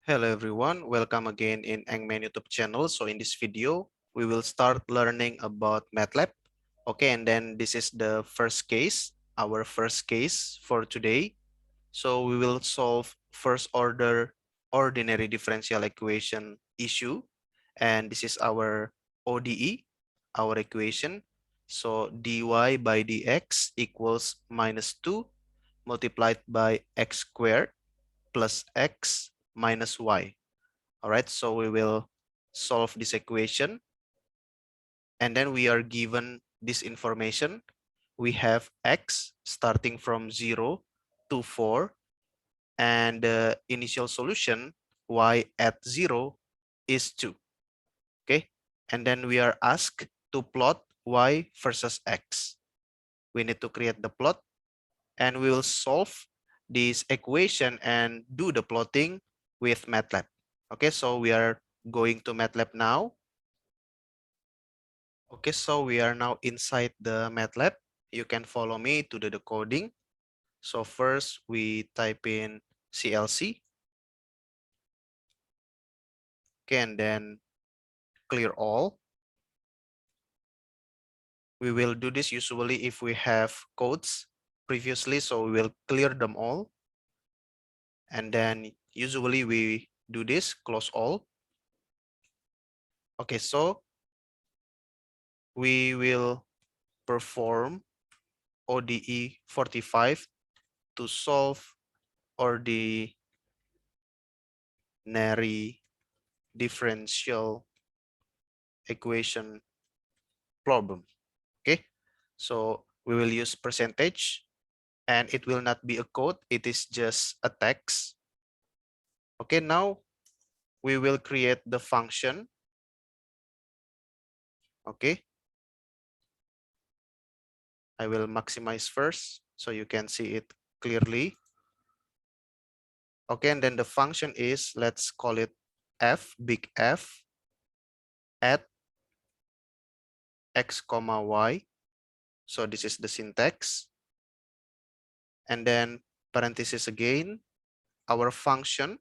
Hello everyone, welcome again in Engman YouTube channel. So in this video, we will start learning about MATLAB. Okay, and then this is the first case, our first case for today. So we will solve first order ordinary differential equation issue. And this is our ODE, our equation. So dy by dx equals -2 multiplied by x squared plus x minus y. All right, so we will solve this equation. And then we are given this information. We have x starting from 0 to 4. And the initial solution, y at 0, is 2. Okay, and then we are asked to plot y versus x. We need to create the plot. And we will solve this equation and do the plotting with MATLAB. Okay, so we are going to MATLAB now. Okay, so we are now inside the MATLAB. You can follow me to the coding. So first we type in CLC. Okay, and then clear all. We will do this usually if we have codes previously, so we will clear them all. And then usually we do this, close all. Okay, so we will perform ODE 45 to solve ordinary differential equation problem. Okay, so we will use percentage, and it will not be a code, it is just a text. Okay, now we will create the function. Okay, I will maximize first so you can see it clearly. Okay, and then the function is, let's call it f, big F, at x comma y. So this is the syntax. And then parenthesis again, our function,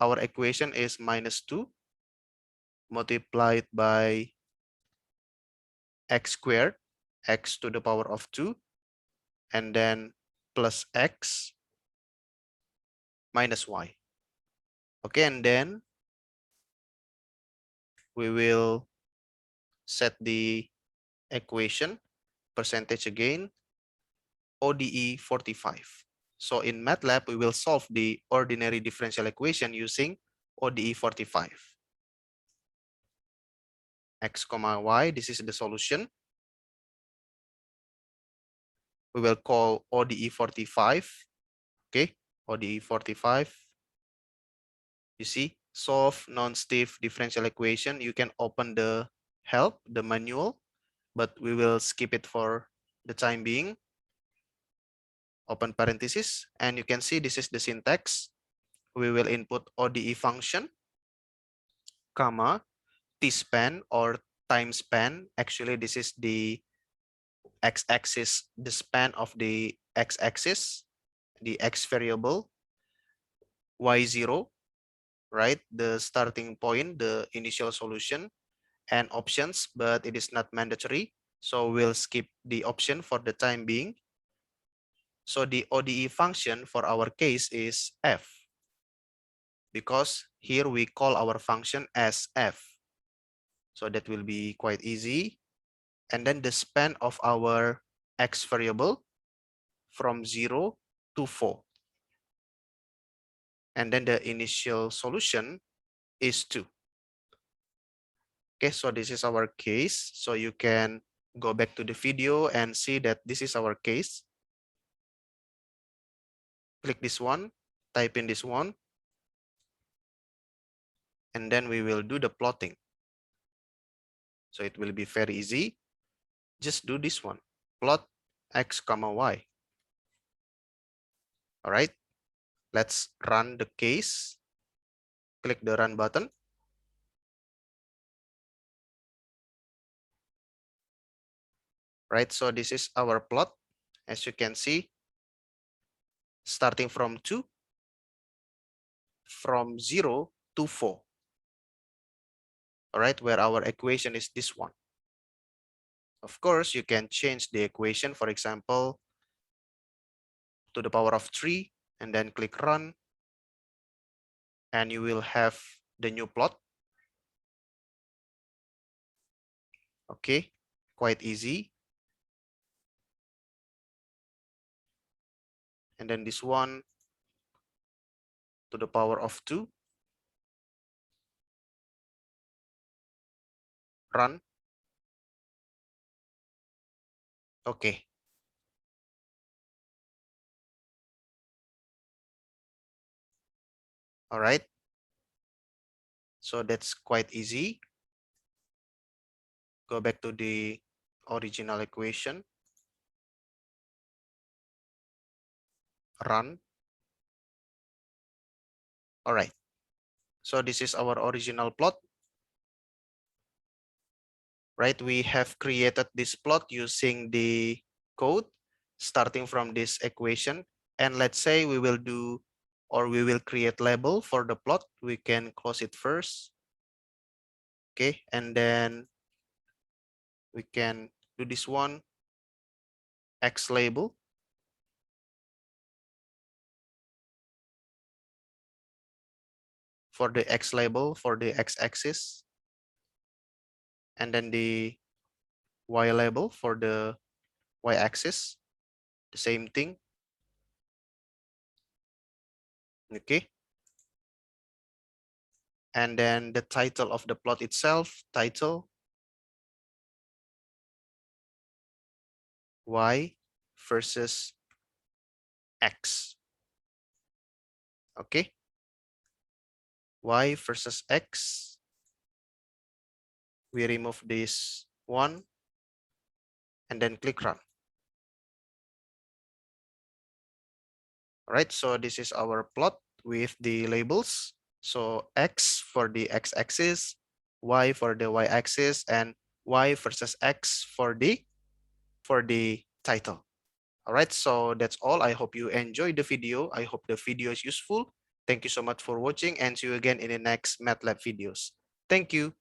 our equation is -2 multiplied by x squared, x to the power of 2, and then plus x minus y. Okay, and then we will set the equation, percentage again, ODE 45. So in MATLAB, we will solve the ordinary differential equation using ODE 45. X comma y, this is the solution. We will call ODE 45. Okay, ODE 45. You see, solve non-stiff differential equation. You can open the help, the manual, but we will skip it for the time being. Open parenthesis, and you can see this is the syntax. We will input ODE function, comma, t-span or time span. Actually, this is the x-axis, the span of the x-axis, the x variable, y0, right? The starting point, the initial solution, and options, but it is not mandatory. So we'll skip the option for the time being. So the ODE function for our case is f, because here we call our function as f. So that will be quite easy. And then the span of our x variable from 0 to 4. And then the initial solution is 2. Okay, so this is our case. So you can go back to the video and see that this is our case. Click this one, type in this one, and then we will do the plotting. So it will be very easy. Just do this one, plot x comma y. All right, let's run the case. Click the run button. Right, so this is our plot. As you can see, starting from 2, from 0 to 4. All right, where our equation is this one. Of course, you can change the equation, for example, to the power of 3, and then click run, and you will have the new plot. Okay, quite easy. And then this one to the power of 2, run. Okay. All right. So that's quite easy. Go back to the original equation. Run. All right. So this is our original plot. Right? We have created this plot using the code starting from this equation. And let's say we will do, or we will create label for the plot. We can close it first. Okay. And then we can do this one, X label. For the X label, for the X axis. And then the Y label for the Y axis. The same thing. Okay. And then the title of the plot itself, title Y versus X. Okay. Y versus X. We remove this one and then click run. All right, so this is our plot with the labels. So X for the X axis, Y for the Y axis, and Y versus X for the title. All right, so that's all. I hope you enjoyed the video. I hope the video is useful. Thank you so much for watching, and see you again in the next MATLAB videos. Thank you.